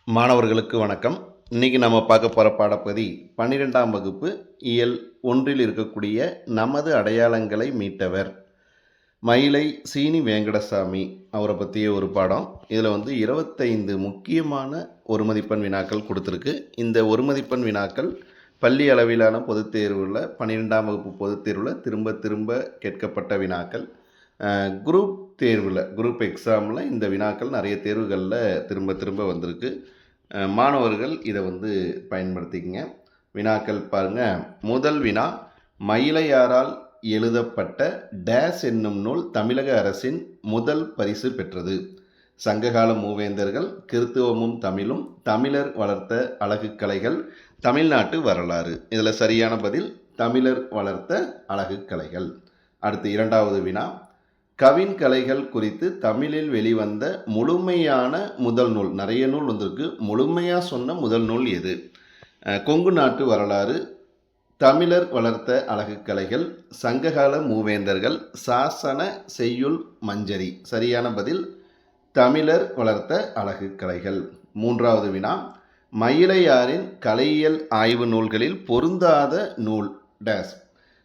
மாணவர்களுக்கு வணக்கம். இன்றைக்கி நம்ம பார்க்க போகிற பாடப்பகுதி 12ஆம் வகுப்பு இயல் 1 இருக்கக்கூடிய நமது அடையாளங்களை மீட்டவர் மயிலை சீனி வேங்கடசாமி அவரை பற்றிய ஒரு பாடம். இதில் 25 முக்கியமான ஒரு மதிப்பெண் வினாக்கள் கொடுத்துருக்கு. இந்த ஒரு மதிப்பெண் வினாக்கள் பள்ளி அளவிலான பொதுத் தேர்வில் 12ஆம் வகுப்பு பொதுத் தேர்வில் திரும்ப திரும்ப கேட்கப்பட்ட வினாக்கள். குரூப் எக்ஸாமில் இந்த வினாக்கள் நிறைய தேர்வுகளில் திரும்ப திரும்ப வந்திருக்கு. மாணவர்கள் இதை பயன்படுத்திக்கங்க. வினாக்கள் பாருங்கள். முதல் வினா, மயிலையாரால் எழுதப்பட்ட டேஸ் என்னும் நூல் தமிழக அரசின் முதல் பரிசு பெற்றது. சங்ககால மூவேந்தர்கள், கிறித்துவமும் தமிழும், தமிழர் வளர்த்த அழகு கலைகள், தமிழ்நாட்டு வரலாறு. இதில் சரியான பதில் தமிழர் வளர்த்த அழகு கலைகள். அடுத்து இரண்டாவது வினா, கவின் கலைகள் குறித்து தமிழில் வெளிவந்த முழுமையான முதல் நூல். நிறைய நூல் வந்திருக்கு, முழுமையாக சொன்ன முதல் நூல் எது? கொங்கு நாட்டு வரலாறு, தமிழர் வளர்த்த அழகு கலைகள், சங்ககால மூவேந்தர்கள், சாசன செய்யுள் மஞ்சரி. சரியான பதில் தமிழர் வளர்த்த அழகு கலைகள். மூன்றாவது வினா, மயிலையாரின் கலையியல் ஆய்வு நூல்களில் பொருந்தாத நூல் டேஸ்.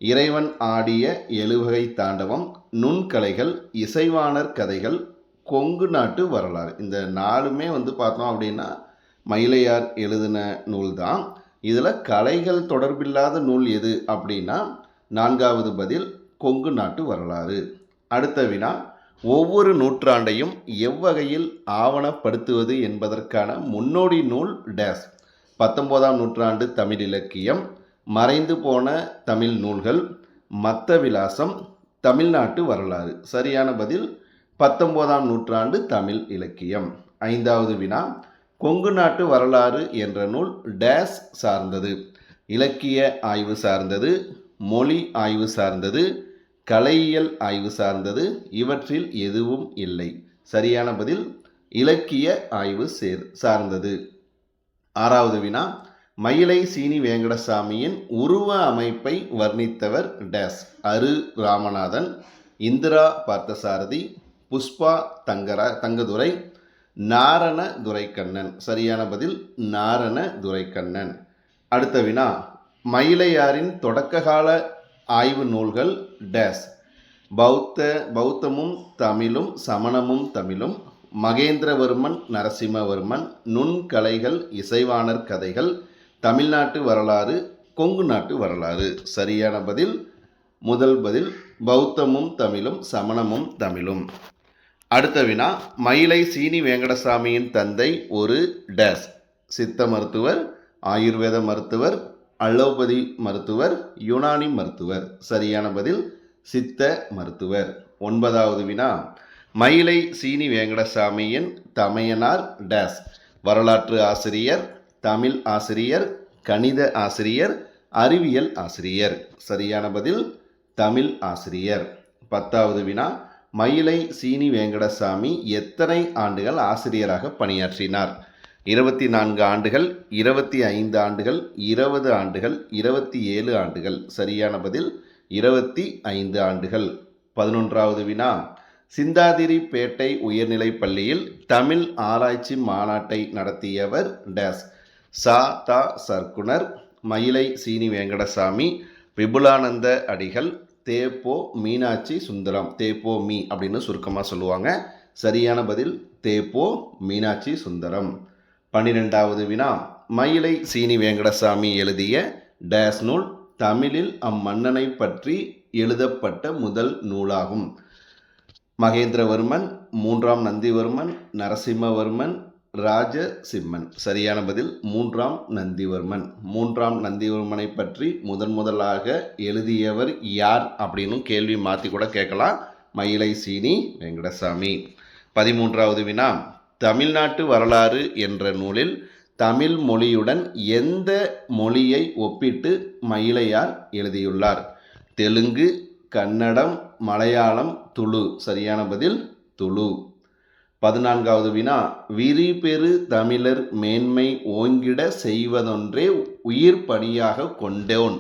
இறைவன் ஆடிய எழுவகை தாண்டவம், நுண்கலைகள், இசைவாணர் கதைகள், கொங்கு நாட்டு வரலாறு. இந்த நாலுமே பார்த்தோம் அப்படின்னா மயிலையார் எழுதின நூல் தான். இதில் கலைகள் தொடர்பில்லாத நூல் எது அப்படின்னா நான்காவது பதில் கொங்கு நாட்டு வரலாறு. அடுத்த வினா, ஒவ்வொரு நூற்றாண்டையும் எவ்வகையில் ஆவணப்படுத்துவது என்பதற்கான முன்னோடி நூல் டேஸ். 19ஆம் நூற்றாண்டு தமிழ் இலக்கியம், மறைந்து போன தமிழ் நூல்கள், மத்த விலாசம், தமிழ்நாட்டு வரலாறு. சரியான பதில் 19ஆம் நூற்றாண்டு தமிழ் இலக்கியம். ஐந்தாவது வினா, கொங்கு நாட்டு வரலாறு என்ற நூல் டேஸ் சார்ந்தது. இலக்கிய ஆய்வு சார்ந்தது, மொழி ஆய்வு சார்ந்தது, கலையியல் ஆய்வு சார்ந்தது, இவற்றில் எதுவும் இல்லை. சரியான பதில் இலக்கிய ஆய்வு சார்ந்தது. ஆறாவது வினா, மயிலை சீனி வேங்கடசாமியின் உருவ அமைப்பை வர்ணித்தவர் டேஸ். அரு ராமநாதன், இந்திரா பார்த்தசாரதி, புஷ்பா தங்கதுரை, நாரண துரைக்கண்ணன். சரியான பதில் நாரண துரைக்கண்ணன். அடுத்த வினா, மயிலையாரின் தொடக்ககால ஆய்வு நூல்கள் டேஸ். பௌத்தமும் தமிழும், சமணமும் தமிழும், மகேந்திரவர்மன் நரசிம்மவர்மன், நுண்கலைகள், இசைவாணர் கதைகள், தமிழ்நாட்டு வரலாறு, கொங்கு நாட்டு வரலாறு. சரியான பதில் முதல் பதில் பௌத்தமும் தமிழும், சமணமும் தமிழும். அடுத்த வினா, மயிலை சீனி வேங்கடசாமியின் தந்தை ஒரு டேஸ். சித்த மருத்துவர், ஆயுர்வேத மருத்துவர், அலோபதி மருத்துவர், யுனானி மருத்துவர். சரியான பதில் சித்த மருத்துவர். ஒன்பதாவது வினா, மயிலை சீனி வேங்கடசாமியின் தமையனார் டேஸ். வரலாற்று ஆசிரியர், தமிழ் ஆசிரியர், கணித ஆசிரியர், அறிவியல் ஆசிரியர். சரியான பதில் தமிழ் ஆசிரியர். பத்தாவது வினா, மயிலை சீனி வேங்கடசாமி எத்தனை ஆண்டுகள் ஆசிரியராக பணியாற்றினார்? 24 ஆண்டுகள், 25 ஆண்டுகள், 20 ஆண்டுகள், 27 ஆண்டுகள். சரியான பதில் 25 ஆண்டுகள். 11வது வினா, சிந்தாதிரிப்பேட்டை உயர்நிலைப் பள்ளியில் தமிழ் ஆராய்ச்சி மாநாட்டை நடத்தியவர் டேஸ். சா சர்க்குணர், மயிலை சீனி வேங்கடசாமி, விபுலானந்த அடிகள், தேப்போ மீனாட்சி சுந்தரம். தேப்போ மீ அப்படின்னு சுருக்கமாக சொல்லுவாங்க. சரியான பதில் தேப்போ மீனாட்சி சுந்தரம். 12வது வினா, மயிலை சீனி வேங்கடசாமி எழுதிய டேஸ் நூல் தமிழில் அம்மன்னனை பற்றி எழுதப்பட்ட முதல் நூலாகும். மகேந்திரவர்மன், 3ஆம் நந்திவர்மன், நரசிம்மவர்மன், ராஜசிம்மன். சரியான பதில் 3ஆம் நந்திவர்மன். 3ஆம் நந்திவர்மனை பற்றி முதலாக எழுதியவர் யார் அப்படின்னு கேள்வி மாற்றி கூட கேட்கலாம். மயிலை சீனி வேங்கடசாமி. 13வது வினா, தமிழ்நாட்டு வரலாறு என்ற நூலில் தமிழ் மொழியுடன் எந்த மொழியை ஒப்பிட்டு மயிலையார் எழுதியுள்ளார்? தெலுங்கு, கன்னடம், மலையாளம், துளு. சரியான பதில் துளு. 14வது வினா, விரிபெரு தமிழர் மேன்மை ஓங்கிட செய்வதொன்றே உயிர் பணியாக கொண்டோன்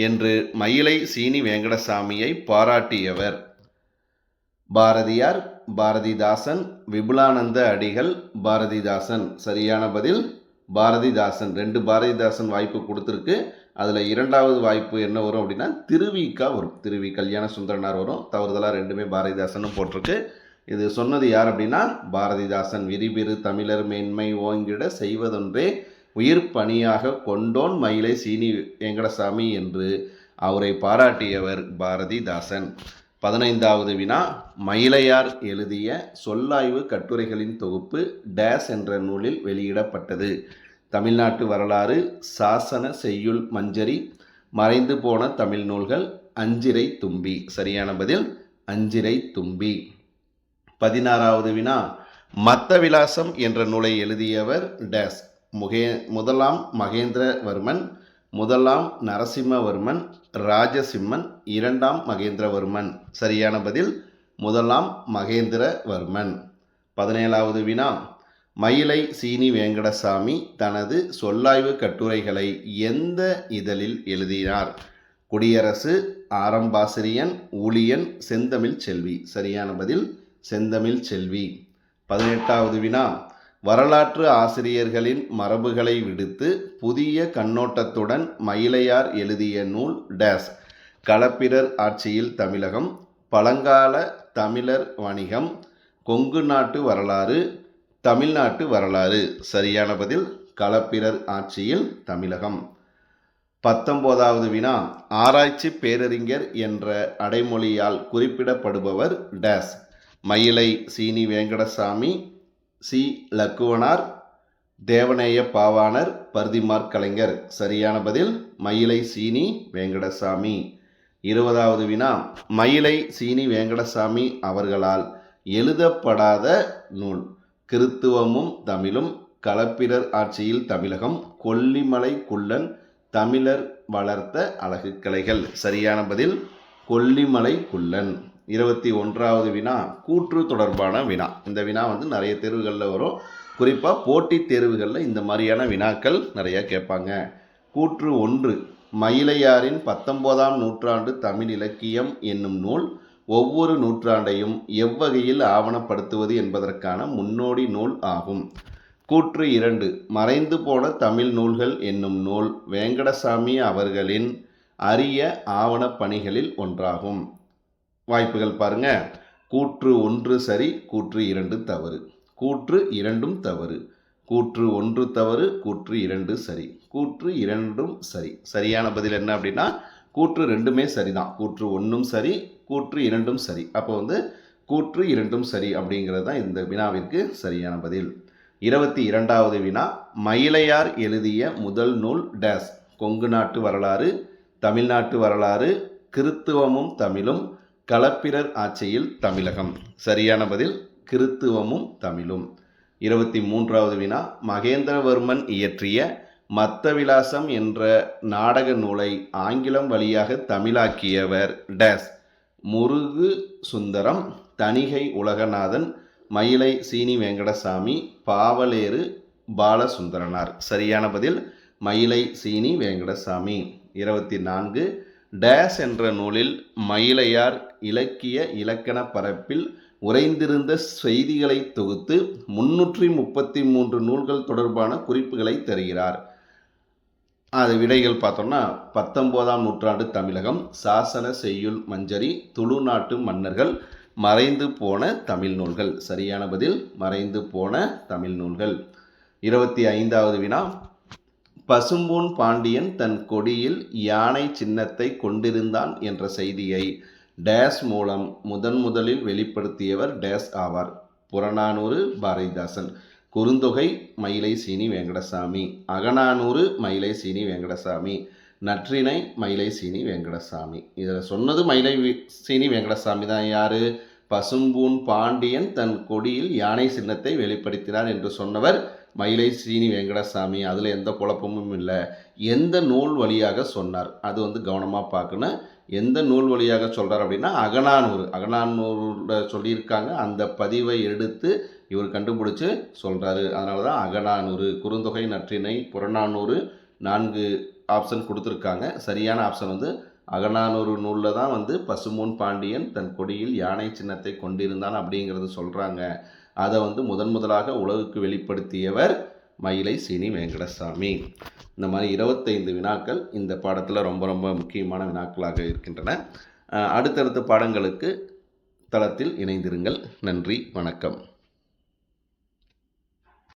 என்று மயிலை சீனி வேங்கடசாமியை பாராட்டியவர்? பாரதியார், பாரதிதாசன், விபுலானந்த அடிகள், பாரதிதாசன். சரியான பதில் பாரதிதாசன். 2 பாரதிதாசன் வாய்ப்பு கொடுத்துருக்கு. அதில் 2வது வாய்ப்பு என்ன வரும் அப்படின்னா திருவிக்கா வரும். திருவி கல்யாண சுந்தரனார் வரும். தவறுதலாக 2மே பாரதிதாசன் போட்டிருக்கு. இது சொன்னது யார் அப்படின்னா பாரதிதாசன். விரிபிறு தமிழர் மேன்மை ஓங்கிட செய்வதொன்றே உயிர் பணியாக கொண்டோன் மயிலை சீனி வெங்கடசாமி என்று அவரை பாராட்டியவர் பாரதிதாசன். 15வது வினா, மயிலையார் எழுதிய சொல்லாய்வு கட்டுரைகளின் தொகுப்பு டேஸ் என்ற நூலில் வெளியிடப்பட்டது. தமிழ்நாட்டு வரலாறு, சாசன செய்யுள் மஞ்சரி, மறைந்து போன தமிழ் நூல்கள், அஞ்சிறை தும்பி. சரியான பதில் அஞ்சிறை தும்பி. 16வது வினா, மத்த விலாசம் என்ற நூலை எழுதியவர் டேஸ். முதலாம் மகேந்திரவர்மன், முதலாம் நரசிம்மவர்மன், ராஜசிம்மன், 2ஆம் மகேந்திரவர்மன். சரியான பதில் முதலாம் மகேந்திரவர்மன். 17வது வினா, மயிலை சீனி வெங்கடசாமி தனது சொல்லாய்வு கட்டுரைகளை எந்த இதழில் எழுதினார்? குடியரசு, ஆரம்பாசிரியன், ஊழியன், செந்தமிழ் செல்வி. சரியான பதில் செந்தமிழ் செல்வி. 18வது வினா, வரலாற்று ஆசிரியர்களின் மரபுகளை விடுத்து புதிய கண்ணோட்டத்துடன் மயிலையார் எழுதிய நூல் டேஸ். களப்பிரர் ஆட்சியில் தமிழகம், பழங்கால தமிழர் வணிகம், கொங்கு நாட்டு வரலாறு, தமிழ்நாட்டு வரலாறு. சரியான பதில் களப்பிரர் ஆட்சியில் தமிழகம். 19வது வினா, ஆராய்ச்சி பேரறிஞர் என்ற அடைமொழியால் குறிப்பிடப்படுபவர் டேஸ். மயிலை சீனி வெங்கடசாமி, சி லக்குவனார், தேவநேய பாவாணர், பர்திமார் கலைஞர். சரியான பதில் மயிலை சீனி வெங்கடசாமி. 20வது வினா, மயிலை சீனி வெங்கடசாமி அவர்களால் எழுதப்படாத நூல். கிறித்துவமும் தமிழும், களப்பிரர் ஆட்சியில் தமிழகம், கொல்லிமலை குள்ளன், தமிழர் வளர்த்த அழகு கலைகள். சரியான பதில் கொல்லிமலை குள்ளன். 21வது வினா, கூற்று தொடர்பான வினா. இந்த வினா நிறைய தேர்வுகளில் வரும். குறிப்பாக போட்டித் தேர்வுகளில் இந்த மாதிரியான வினாக்கள் நிறைய கேட்பாங்க. கூற்று 1, மயிலையாரின் 19ஆம் நூற்றாண்டு தமிழ் இலக்கியம் என்னும் நூல் ஒவ்வொரு நூற்றாண்டையும் எவ்வகையில் ஆவணப்படுத்துவது என்பதற்கான முன்னோடி நூல் ஆகும். கூற்று 2, மறைந்து போன தமிழ் நூல்கள் என்னும் நூல் வெங்கடசாமி அவர்களின் அரிய ஆவணப் பணிகளில் ஒன்றாகும். வாய்ப்புகள் பாருங்க. கூற்று 1 சரி, கூற்று 2 தவறு, கூற்று 2ம் தவறு, கூற்று 1 தவறு, கூற்று 2 சரி, கூற்று 2ம் சரி. சரியான பதில் என்ன அப்படின்னா கூற்று 2மே சரிதான். கூற்று 1ம் சரி, கூற்று 2ம் சரி. அப்போ கூற்று 2ம் சரி அப்படிங்கிறது தான் இந்த வினாவிற்கு சரியான பதில். 22வது வினா, மயிலையார் எழுதிய முதல் நூல் டேஸ். கொங்கு நாட்டு வரலாறு, தமிழ்நாட்டு வரலாறு, கிறித்துவமும் தமிழும், களப்பிரர் ஆட்சியில் தமிழகம். சரியான பதில் கிறித்துவமும் தமிழும். 23வது வினா, மகேந்திரவர்மன் இயற்றிய மத்த விலாசம் என்ற நாடக நூலை ஆங்கிலம் வழியாக தமிழாக்கியவர் டேஸ். முருகு சுந்தரம், தணிகை உலகநாதன், மயிலை சீனி வெங்கடசாமி, பாவலேறு பாலசுந்தரனார். சரியான பதில் மயிலை சீனி வெங்கடசாமி. 24, டேஸ் என்ற நூலில் மயிலையார் இலக்கிய இலக்கண பரப்பில் உறைந்திருந்த செய்திகளை தொகுத்து 333 நூல்கள் தொடர்பான குறிப்புகளை தருகிறார். அது விடைகள் பார்த்தோம்னா 19ஆம் நூற்றாண்டு தமிழகம், சாசன செய்யுள் மஞ்சரி, துளு நாட்டு மன்னர்கள், மறைந்து போன தமிழ் நூல்கள். சரியான பதில் மறைந்து போன தமிழ் நூல்கள். 25வது வினா, பசும்பூன் பாண்டியன் தன் கொடியில் யானை சின்னத்தை கொண்டிருந்தான் என்ற செய்தியை டேஸ் மூலம் முதலில் வெளிப்படுத்தியவர் டேஸ் ஆவார். புறநானூறு பாரதிதாசன், குறுந்தொகை மயிலை சீனி வெங்கடசாமி, அகநானூறு மயிலை சீனி வெங்கடசாமி, நற்றிணை மயிலை சீனி வெங்கடசாமி. இதில் சொன்னது மயிலை சீனி வெங்கடசாமி தான். யார்? பசும்பூன் பாண்டியன் தன் கொடியில் யானை சின்னத்தை வெளிப்படுத்தினார் என்று சொன்னவர் மயிலை சீனி வெங்கடசாமி. அதில் எந்த குழப்பமும் இல்லை. எந்த நூல் வழியாக சொன்னார் அது கவனமாக பார்க்கணும். எந்த நூல் வழியாக சொல்கிறார் அப்படின்னா அகநானூரில் சொல்லியிருக்காங்க. அந்த பதிவை எடுத்து இவர் கண்டுபிடிச்சி சொல்கிறாரு. அதனால தான் அகநானூறு. குறுந்தொகை, நற்றிணை, புறநானூறு 4 ஆப்ஷன் கொடுத்துருக்காங்க. சரியான ஆப்ஷன் அகநானூறு நூலில் தான் வந்து பசும்பொன் பாண்டியன் தன் கொடியில் யானை சின்னத்தை கொண்டிருந்தான் அப்படிங்கிறது சொல்கிறாங்க. அதை வந்து முதலாக உலகுக்கு வெளிப்படுத்தியவர் மயிலை சீனி வெங்கடசாமி. இந்த மாதிரி 25 வினாக்கள் இந்த பாடத்தில் ரொம்ப ரொம்ப முக்கியமான வினாக்களாக இருக்கின்றன. அடுத்தடுத்த பாடங்களுக்கு தளத்தில் இணைந்திருங்கள். நன்றி, வணக்கம்.